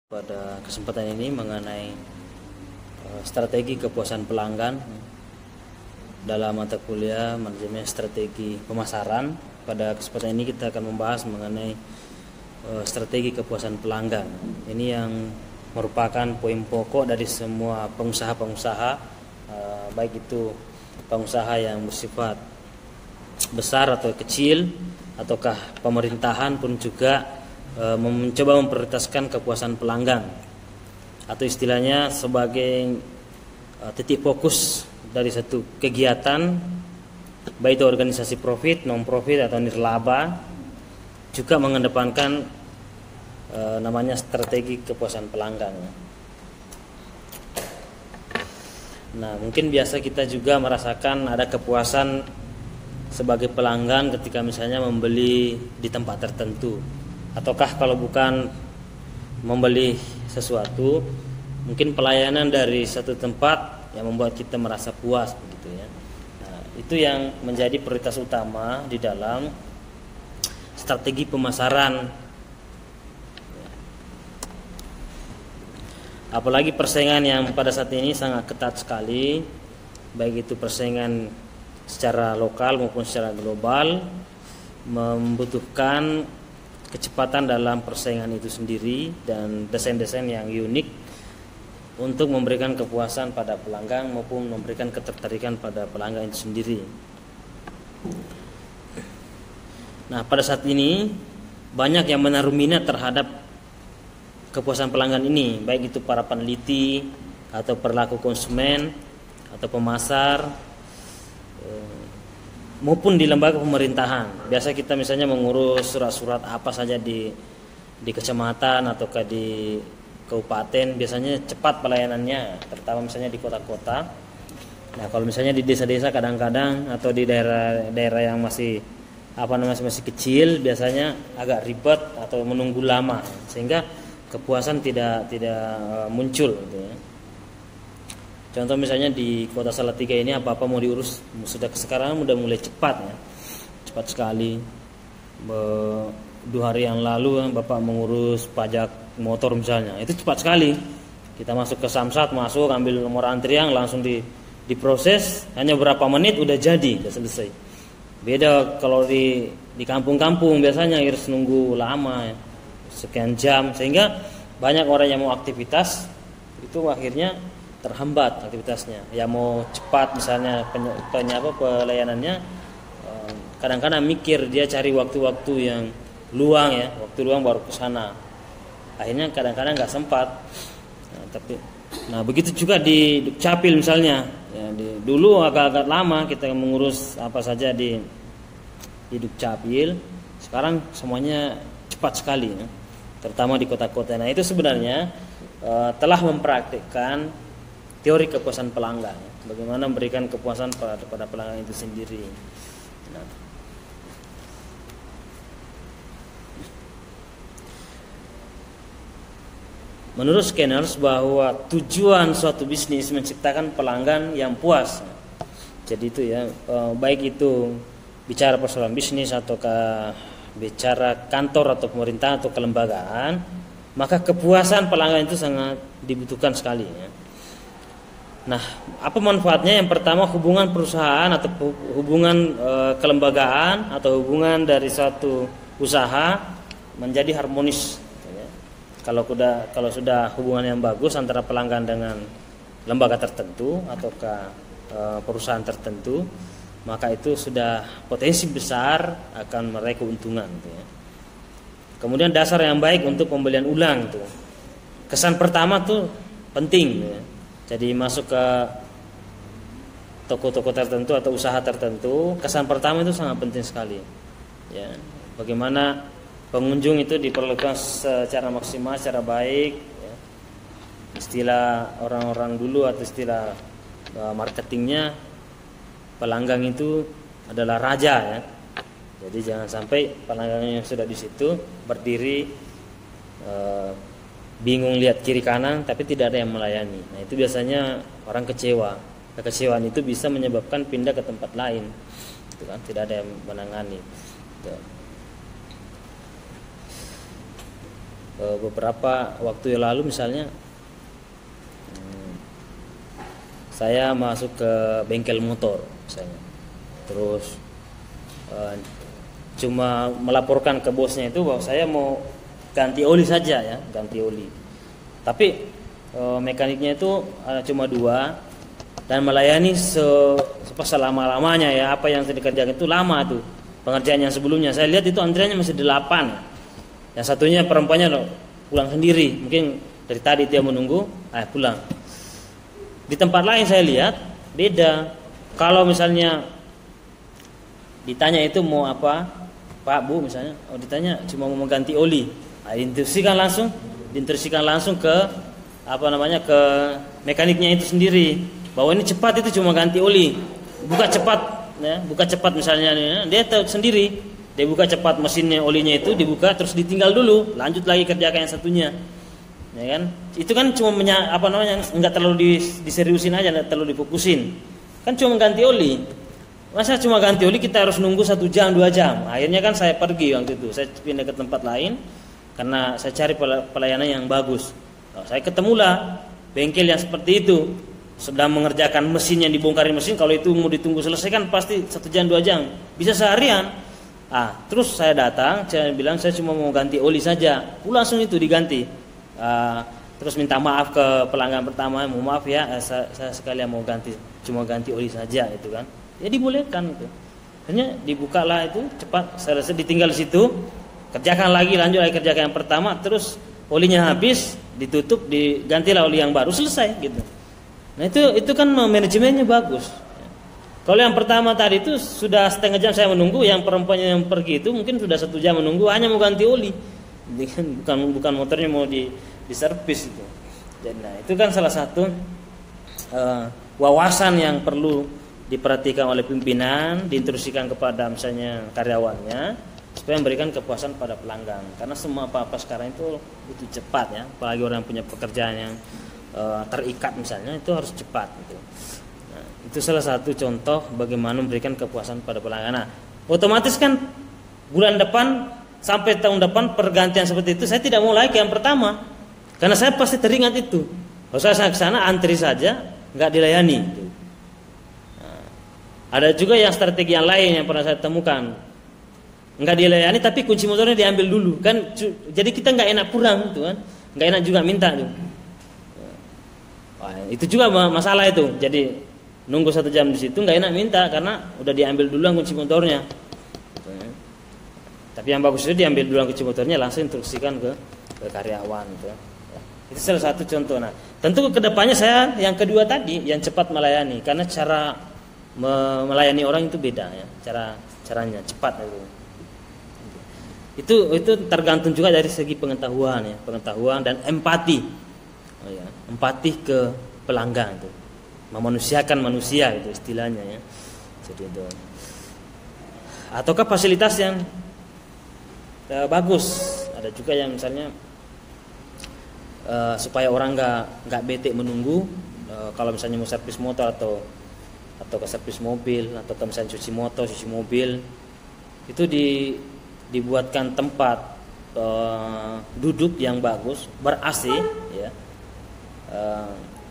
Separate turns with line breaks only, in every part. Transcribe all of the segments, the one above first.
Pada kesempatan ini mengenai strategi kepuasan pelanggan dalam mata kuliah manajemen strategi pemasaran. Pada kesempatan ini kita akan membahas mengenai strategi kepuasan pelanggan. Ini yang merupakan poin pokok dari semua pengusaha-pengusaha, baik itu pengusaha yang bersifat besar atau kecil, ataukah pemerintahan pun juga mencoba memprioritaskan kepuasan pelanggan, atau istilahnya sebagai titik fokus dari satu kegiatan, baik itu organisasi profit, non profit atau nirlaba, juga mengedepankan namanya strategi kepuasan pelanggan. Nah, mungkin biasa kita juga merasakan ada kepuasan sebagai pelanggan ketika misalnya membeli di tempat tertentu, ataukah kalau bukan membeli sesuatu, mungkin pelayanan dari satu tempat yang membuat kita merasa puas begitu ya. Nah, itu yang menjadi prioritas utama di dalam strategi pemasaran. Apalagi persaingan yang pada saat ini sangat ketat sekali, baik itu persaingan secara lokal maupun secara global, membutuhkan kecepatan dalam persaingan itu sendiri dan desain-desain yang unik untuk memberikan kepuasan pada pelanggan maupun memberikan ketertarikan pada pelanggan itu sendiri. Nah, pada saat ini banyak yang menaruh minat terhadap kepuasan pelanggan ini, baik itu para peneliti atau perilaku konsumen atau pemasar, maupun di lembaga pemerintahan. Biasa kita misalnya mengurus surat-surat apa saja di kecamatan ataukah di kabupaten, biasanya cepat pelayanannya, terutama misalnya di kota-kota. Nah, kalau misalnya di desa-desa kadang-kadang atau di daerah-daerah yang masih masih kecil, biasanya agak ribet atau menunggu lama, sehingga kepuasan tidak muncul gitu ya. Contoh misalnya di kota Salatiga ini apa-apa mau diurus sudah sekarang udah mulai cepat ya, cepat sekali. 2 hari yang lalu Bapak mengurus pajak motor misalnya, itu cepat sekali. Kita masuk ke Samsat, masuk ambil nomor antrian, langsung diproses, hanya berapa menit udah jadi, udah selesai. Beda kalau di kampung-kampung biasanya harus nunggu lama ya, sekian jam, sehingga banyak orang yang mau aktivitas itu akhirnya terhambat aktivitasnya. Ya mau cepat misalnya pelayanannya, kadang-kadang mikir dia cari waktu-waktu yang luang ya, waktu luang baru ke sana. Akhirnya kadang-kadang nggak sempat. Nah, begitu juga di Dukcapil misalnya. Ya, dulu agak-agak lama kita mengurus apa saja di Dukcapil. Sekarang semuanya cepat sekali ya, terutama di kota-kota. Nah, itu sebenarnya telah mempraktikkan teori kepuasan pelanggan, bagaimana memberikan kepuasan pada pelanggan itu sendiri. Nah, menurut Scanners bahwa tujuan suatu bisnis menciptakan pelanggan yang puas. Jadi itu ya, baik itu bicara persoalan bisnis ataukah bicara kantor atau pemerintahan atau kelembagaan, maka kepuasan pelanggan itu sangat dibutuhkan sekali ya. Nah, apa manfaatnya? Yang pertama, hubungan perusahaan atau hubungan kelembagaan atau hubungan dari suatu usaha menjadi harmonis. Kalau sudah hubungan yang bagus antara pelanggan dengan lembaga tertentu ataukah perusahaan tertentu, maka itu sudah potensi besar akan meraih keuntungan. Kemudian dasar yang baik untuk pembelian ulang tuh. Kesan pertama tuh penting. Ya. Jadi masuk ke toko-toko tertentu atau usaha tertentu, kesan pertama itu sangat penting sekali. Ya, bagaimana pengunjung itu diperlakukan secara maksimal, secara baik. Ya. Istilah orang-orang dulu atau istilah marketingnya, pelanggan itu adalah raja ya. Jadi jangan sampai pelanggan yang sudah di situ berdiri bingung lihat kiri kanan tapi tidak ada yang melayani. Nah, itu biasanya orang kecewa. Kekecewaan itu bisa menyebabkan pindah ke tempat lain. Itu kan tidak ada yang menangani. Gitu. beberapa waktu yang lalu misalnya saya masuk ke bengkel motor misalnya, terus cuma melaporkan ke bosnya itu bahwa saya mau ganti oli saja ya, ganti oli. Tapi mekaniknya itu cuma 2 dan melayani selama-lamanya ya, apa yang saya dikerjakan itu lama tuh. Pengerjaan yang sebelumnya saya lihat itu antriannya masih 8. Yang satunya perempuannya pulang sendiri, mungkin dari tadi dia menunggu, pulang. Di tempat lain saya lihat beda. Kalau misalnya ditanya itu mau apa, Pak Bu misalnya, ditanya cuma mau ganti oli, diinstruksikan langsung ke ke mekaniknya itu sendiri, bahwa ini cepat itu cuma ganti oli, buka cepat misalnya, dia tahu sendiri. Dia buka cepat mesinnya, olinya itu dibuka terus ditinggal dulu, lanjut lagi kerjakan yang satunya. Ya kan? Itu kan cuma enggak terlalu diseriusin aja, enggak terlalu difokusin. Kan cuma ganti oli. Masa cuma ganti oli kita harus nunggu 1 jam, 2 jam. Akhirnya kan saya pergi waktu itu. Saya pindah ke tempat lain karena saya cari pelayanan yang bagus. Saya ketemulah bengkel yang seperti itu. Sedang mengerjakan mesin yang dibongkarin mesin, kalau itu mau ditunggu selesai kan pasti 1 jam, 2 jam. Bisa seharian. Terus saya datang, saya bilang saya cuma mau ganti oli saja, langsung itu diganti. Terus minta maaf ke pelanggan pertama, mohon maaf ya, saya sekalian mau cuma ganti oli saja itu kan. Ya dibolehkan itu. Hanya dibukalah itu cepat, selesai ditinggal di situ, kerjakan lagi, lanjut lagi kerjakan yang pertama, terus olinya habis, ditutup, digantilah oli yang baru, selesai gitu. Nah itu kan manajemennya bagus. Kalau yang pertama tadi itu sudah setengah jam saya menunggu, yang perempuannya yang pergi itu mungkin sudah 1 jam menunggu, hanya mau ganti oli, bukan motornya mau diservis itu. Dan itu kan salah satu wawasan yang perlu diperhatikan oleh pimpinan, diinstruksikan kepada misalnya karyawannya, supaya memberikan kepuasan pada pelanggan. Karena semua apa-apa sekarang itu cepat ya, apalagi orang yang punya pekerjaan yang terikat misalnya, itu harus cepat gitu. Itu salah satu contoh bagaimana memberikan kepuasan pada pelanggan. Nah, otomatis kan bulan depan sampai tahun depan pergantian seperti itu saya tidak mau lagi yang pertama, karena saya pasti teringat itu. Kalau saya ke sana antri saja nggak dilayani. Nah, ada juga yang strategi yang lain yang pernah saya temukan, nggak dilayani tapi kunci motornya diambil dulu kan, jadi kita nggak enak pulang tuh kan, nggak enak juga minta tuh. Itu juga masalah itu. Jadi nunggu 1 jam di situ nggak enak minta karena udah diambil duluan kunci motornya. Tapi yang bagus itu diambil duluan kunci motornya, langsung instruksikan ke karyawan gitu. Itu salah satu contoh. Nah, tentu kedepannya saya yang kedua tadi yang cepat melayani, karena cara melayani orang itu beda ya, caranya cepat itu tergantung juga dari segi pengetahuan ya, pengetahuan dan empati. Empati ke pelanggan itu. Memanusiakan manusia itu istilahnya ya. Jadi itu. Ataukah fasilitas yang bagus. Ada juga yang misalnya supaya orang nggak bete menunggu, kalau misalnya mau servis motor atau ke servis mobil, atau misalnya cuci motor, cuci mobil, itu dibuatkan tempat duduk yang bagus, ber-AC ya.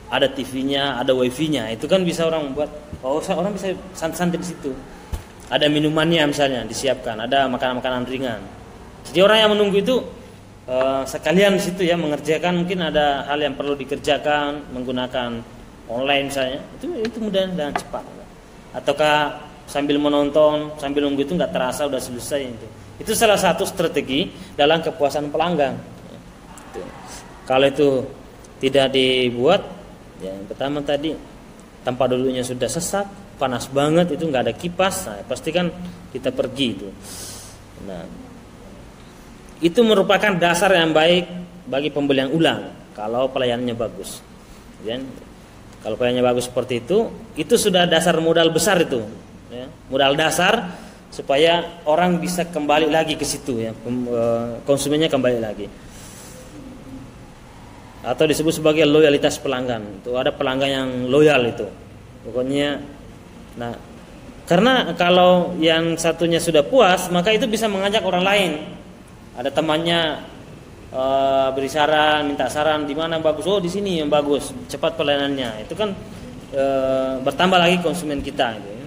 Ada TV-nya, ada WiFi-nya. Itu kan bisa orang buat, orang bisa santai-santai di situ. Ada minumannya misalnya disiapkan, ada makanan-makanan ringan. Jadi orang yang menunggu itu sekalian di situ ya mengerjakan, mungkin ada hal yang perlu dikerjakan menggunakan online misalnya. Itu mudah dan cepat. Ataukah sambil menonton, sambil nunggu itu nggak terasa udah selesai itu. Itu salah satu strategi dalam kepuasan pelanggan. Kalau itu tidak dibuat, ya yang pertama tadi tempat duduknya sudah sesak, panas banget, itu nggak ada kipas, nah, pasti kan kita pergi itu. Nah, itu merupakan dasar yang baik bagi pembelian ulang kalau pelayanannya bagus. Ya, kalau pelayanannya bagus seperti itu sudah dasar modal besar itu, ya, modal dasar supaya orang bisa kembali lagi ke situ ya, konsumennya kembali lagi. Atau disebut sebagai loyalitas pelanggan. Itu ada pelanggan yang loyal itu. Pokoknya, nah, karena kalau yang satunya sudah puas, maka itu bisa mengajak orang lain. Ada temannya beri saran, minta saran di mana bagus, oh di sini yang bagus, cepat pelayanannya. Itu kan bertambah lagi konsumen kita gitu ya.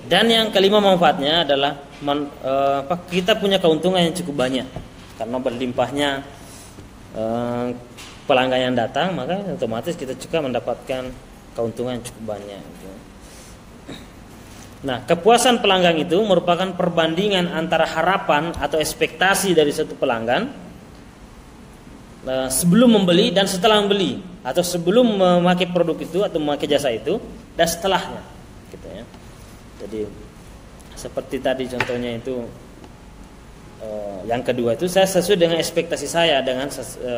Dan yang kelima manfaatnya adalah kita punya keuntungan yang cukup banyak karena berlimpahnya pelanggan yang datang, maka otomatis kita juga mendapatkan keuntungan yang cukup banyak gitu. Nah, kepuasan pelanggan itu merupakan perbandingan antara harapan atau ekspektasi dari satu pelanggan sebelum membeli dan setelah membeli, atau sebelum memakai produk itu atau memakai jasa itu dan setelahnya gitu ya. Jadi seperti tadi contohnya itu yang kedua itu saya sesuai dengan ekspektasi saya dengan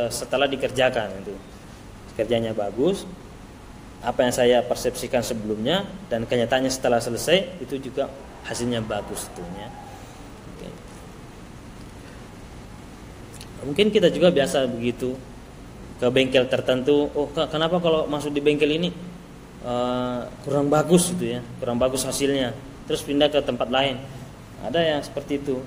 setelah dikerjakan itu kerjanya bagus, apa yang saya persepsikan sebelumnya dan kenyataannya setelah selesai itu juga hasilnya bagus tentunya. Oke. Mungkin kita juga biasa begitu ke bengkel tertentu, oh kenapa kalau masuk di bengkel ini kurang bagus gitu ya, kurang bagus hasilnya, terus pindah ke tempat lain. Ada yang seperti itu.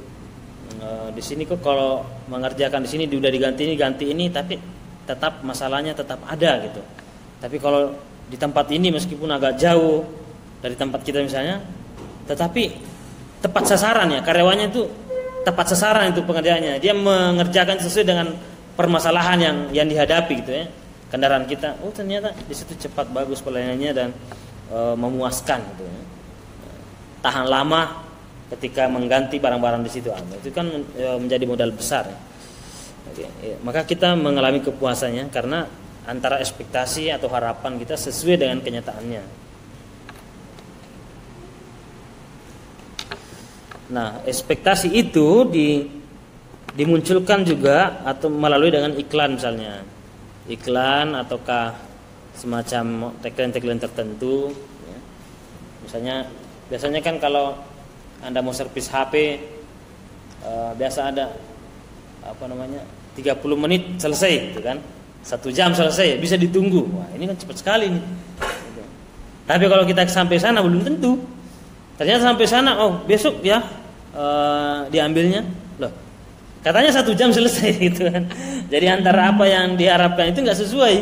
Di sini kok kalau mengerjakan di sini udah diganti ini tapi tetap masalahnya tetap ada gitu. Tapi kalau di tempat ini meskipun agak jauh dari tempat kita misalnya, tetapi tepat sasaran ya, karyawannya itu tepat sasaran itu pengerjaannya. Dia mengerjakan sesuai dengan permasalahan yang dihadapi gitu ya. Kendaraan kita, oh ternyata di situ cepat bagus pelayanannya dan memuaskan gitu ya. Tahan lama ketika mengganti barang-barang di situ. Itu kan menjadi modal besar. Oke, ya. Maka kita mengalami kepuasannya karena antara ekspektasi atau harapan kita sesuai dengan kenyataannya. Nah, ekspektasi itu dimunculkan juga atau melalui dengan iklan misalnya. Iklan ataukah semacam tagline-tagline tertentu ya. Biasanya kan kalau Anda mau servis HP biasa ada 30 menit selesai gitu kan. 1 jam selesai, bisa ditunggu. Wah, ini kan cepat sekali nih. Tapi kalau kita sampai sana belum tentu. Ternyata sampai sana, oh besok ya diambilnya. Loh, katanya 1 jam selesai gitu kan. Jadi antara apa yang diharapkan itu nggak sesuai,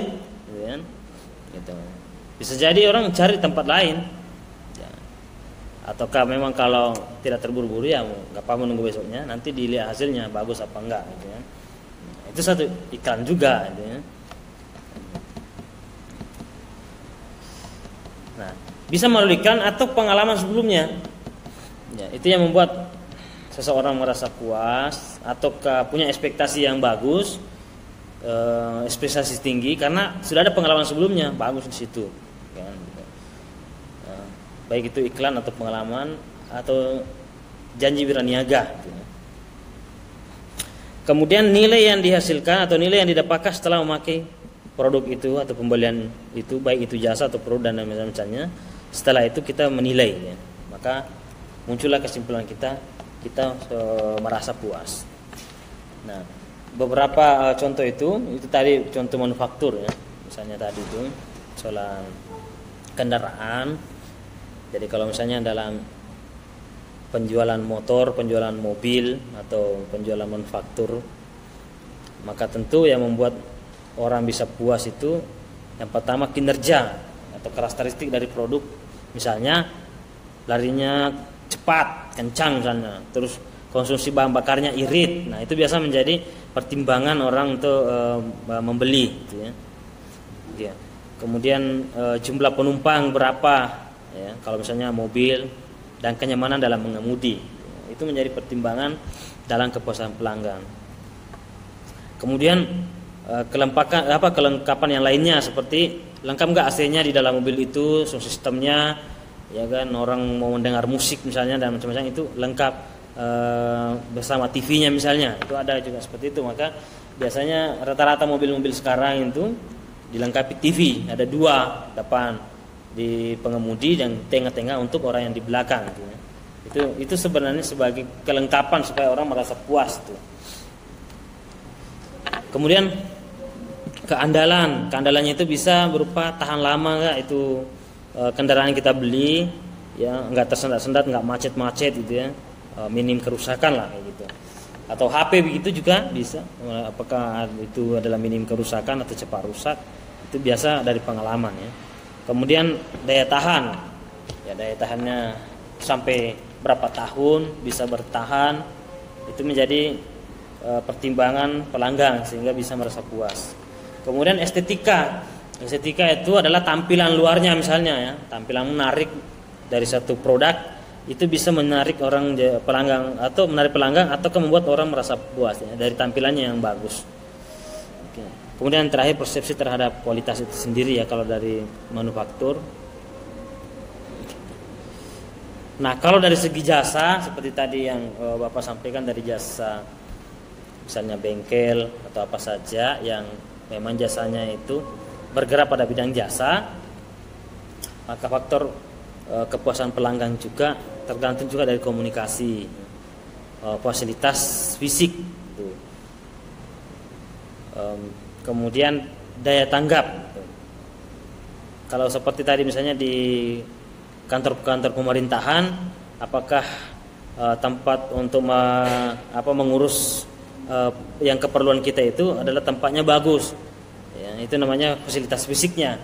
gitu kan? Gitu. Bisa jadi orang cari tempat lain. Ya. Ataukah memang kalau tidak terburu-buru ya nggak apa menunggu besoknya, nanti dilihat hasilnya bagus apa enggak, gitu kan? Itu satu iklan juga gitu ya. Nah, bisa melalui iklan atau pengalaman sebelumnya ya, itu yang membuat seseorang merasa puas atau punya ekspektasi yang bagus, ekspektasi tinggi karena sudah ada pengalaman sebelumnya bagus di situ kan, gitu. Baik itu iklan atau pengalaman atau janji wiraniaga gitu. Kemudian nilai yang dihasilkan atau nilai yang didapatkan setelah memakai produk itu atau pembelian itu, baik itu jasa atau produk dan misalnya, setelah itu kita menilai ya. Maka muncullah kesimpulan kita merasa puas. Nah, beberapa contoh itu tadi contoh manufaktur ya. Misalnya tadi itu soal kendaraan. Jadi kalau misalnya dalam penjualan motor, penjualan mobil atau penjualan manufaktur, maka tentu yang membuat orang bisa puas itu yang pertama kinerja atau karakteristik dari produk, misalnya larinya cepat, kencang misalnya, terus konsumsi bahan bakarnya irit. Nah, itu biasa menjadi pertimbangan orang untuk membeli gitu ya. Ya. Kemudian jumlah penumpang berapa ya, kalau misalnya mobil, dan kenyamanan dalam mengemudi. Itu menjadi pertimbangan dalam kepuasan pelanggan. Kemudian kelengkapan yang lainnya seperti lengkap nggak AC-nya di dalam mobil itu, sound sistemnya, ya kan, orang mau mendengar musik misalnya dan macam-macam itu lengkap bersama TV-nya misalnya, itu ada juga seperti itu. Maka biasanya rata-rata mobil-mobil sekarang itu dilengkapi TV, ada 2 depan di pengemudi dan tengah-tengah untuk orang yang di belakang gitu ya. Itu sebenarnya sebagai kelengkapan supaya orang merasa puas tuh. Kemudian keandalannya itu bisa berupa tahan lama enggak itu kendaraan yang kita beli ya, enggak tersendat-sendat, enggak macet-macet gitu ya. Minim kerusakan lah kayak gitu. atau HP begitu juga bisa. Apakah itu adalah minim kerusakan atau cepat rusak, itu biasa dari pengalaman ya. Kemudian daya tahan, ya daya tahannya sampai berapa tahun bisa bertahan, itu menjadi pertimbangan pelanggan sehingga bisa merasa puas. Kemudian estetika itu adalah tampilan luarnya misalnya ya, tampilan menarik dari satu produk. Itu bisa menarik orang pelanggan atau menarik pelanggan atau membuat orang merasa puas ya, dari tampilannya yang bagus. Oke. Kemudian terakhir persepsi terhadap kualitas itu sendiri ya kalau dari manufaktur. Nah kalau dari segi jasa seperti tadi yang Bapak sampaikan dari jasa misalnya bengkel atau apa saja yang memang jasanya itu bergerak pada bidang jasa, maka faktor kepuasan pelanggan juga tergantung juga dari komunikasi, fasilitas fisik, kemudian daya tanggap. Kalau seperti tadi misalnya di kantor-kantor pemerintahan, apakah tempat untuk mengurus yang keperluan kita itu adalah tempatnya bagus, ya, itu namanya fasilitas fisiknya.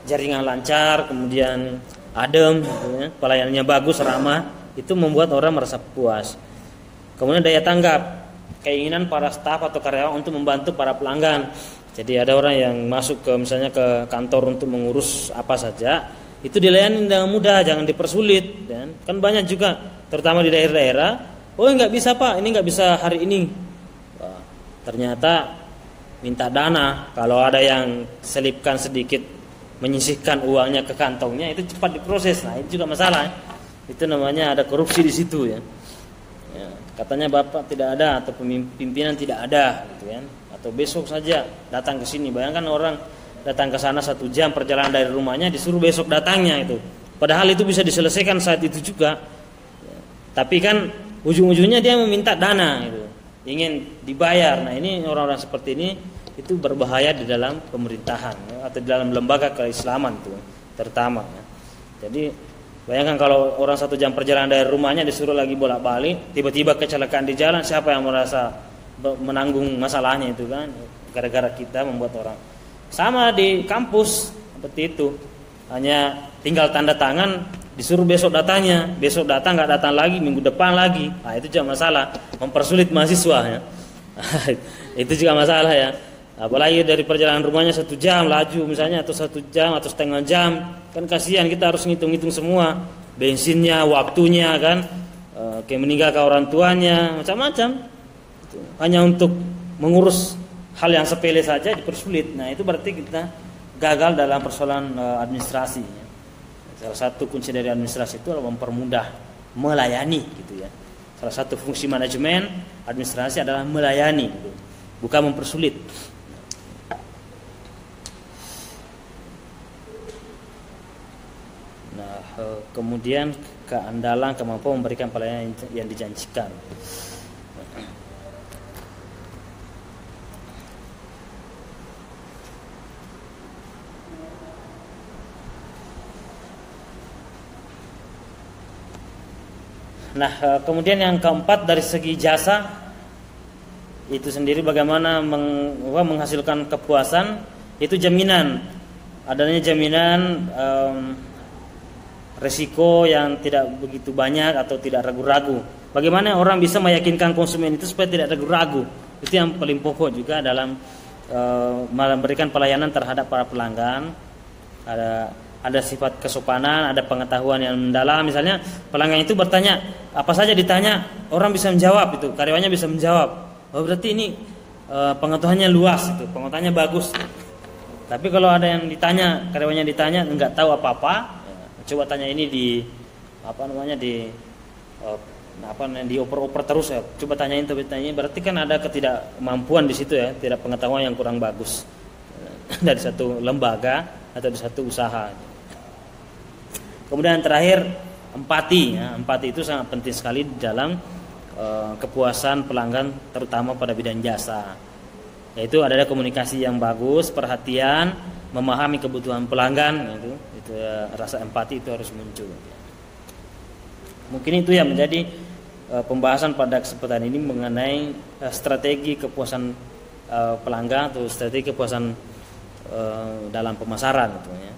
Jaringan lancar, kemudian adem, ya, pelayanannya bagus, ramah, itu membuat orang merasa puas. Kemudian daya tanggap, keinginan para staf atau karyawan untuk membantu para pelanggan. Jadi ada orang yang masuk ke misalnya ke kantor untuk mengurus apa saja, itu dilayani dengan mudah, jangan dipersulit. Dan kan banyak juga, terutama di daerah-daerah, oh nggak bisa Pak, ini nggak bisa hari ini. Wah, ternyata minta dana, kalau ada yang selipkan sedikit menyisihkan uangnya ke kantongnya, itu cepat diproses. Nah itu juga masalah. Itu namanya ada korupsi di situ ya. Ya, katanya Bapak tidak ada atau pimpinan tidak ada, gitu kan? Atau besok saja datang ke sini. Bayangkan orang datang ke sana 1 jam perjalanan dari rumahnya, disuruh besok datangnya itu. Padahal itu bisa diselesaikan saat itu juga. Ya, tapi kan ujung-ujungnya dia meminta dana, gitu. Ingin dibayar. Nah ini orang-orang seperti ini itu berbahaya di dalam pemerintahan ya, atau di dalam lembaga keislaman itu terutama ya. Jadi bayangkan kalau orang 1 jam perjalanan dari rumahnya disuruh lagi bolak-balik, tiba-tiba kecelakaan di jalan, siapa yang merasa menanggung masalahnya itu kan, gara-gara kita membuat orang. Sama di kampus seperti itu, hanya tinggal tanda tangan, disuruh besok datangnya, besok datang nggak datang lagi, minggu depan lagi. Nah itu juga masalah, mempersulit mahasiswa ya. Itu juga masalah ya. Apalagi dari perjalanan rumahnya 1 jam laju misalnya, atau 1 jam atau setengah jam, kan kasihan, kita harus ngitung-ngitung semua, bensinnya, waktunya kan, kayak meninggalkan orang tuanya, macam-macam. Hanya untuk mengurus hal yang sepele saja dipersulit. Nah itu berarti kita gagal dalam persoalan administrasi. Salah satu kunci dari administrasi itu adalah mempermudah, melayani gitu ya. Salah satu fungsi manajemen administrasi adalah melayani, gitu, bukan mempersulit. Kemudian keandalan, kemampuan memberikan pelayanan yang dijanjikan. Nah, kemudian yang keempat dari segi jasa itu sendiri bagaimana menghasilkan kepuasan, itu jaminan, adanya jaminan resiko yang tidak begitu banyak atau tidak ragu-ragu. Bagaimana orang bisa meyakinkan konsumen itu supaya tidak ragu-ragu? Itu yang paling pokok juga dalam memberikan pelayanan terhadap para pelanggan. Ada sifat kesopanan, ada pengetahuan yang mendalam. Misalnya pelanggan itu bertanya, apa saja ditanya, orang bisa menjawab itu, karyawannya bisa menjawab. Oh berarti ini pengetahuannya luas, itu pengetahuannya bagus. Tapi kalau ada yang ditanya, karyawannya ditanya nggak tahu apa-apa, coba tanya ini dioper-oper terus ya. Coba tanyain, berarti kan ada ketidakmampuan di situ ya, tidak pengetahuan yang kurang bagus dari satu lembaga atau di satu usaha. Kemudian terakhir empati ya. Empati itu sangat penting sekali dalam kepuasan pelanggan, terutama pada bidang jasa. Yaitu ada komunikasi yang bagus, perhatian, memahami kebutuhan pelanggan, itu rasa empati itu harus muncul. Mungkin itu yang menjadi pembahasan pada kesempatan ini mengenai strategi kepuasan pelanggan atau strategi kepuasan dalam pemasaran gitu ya.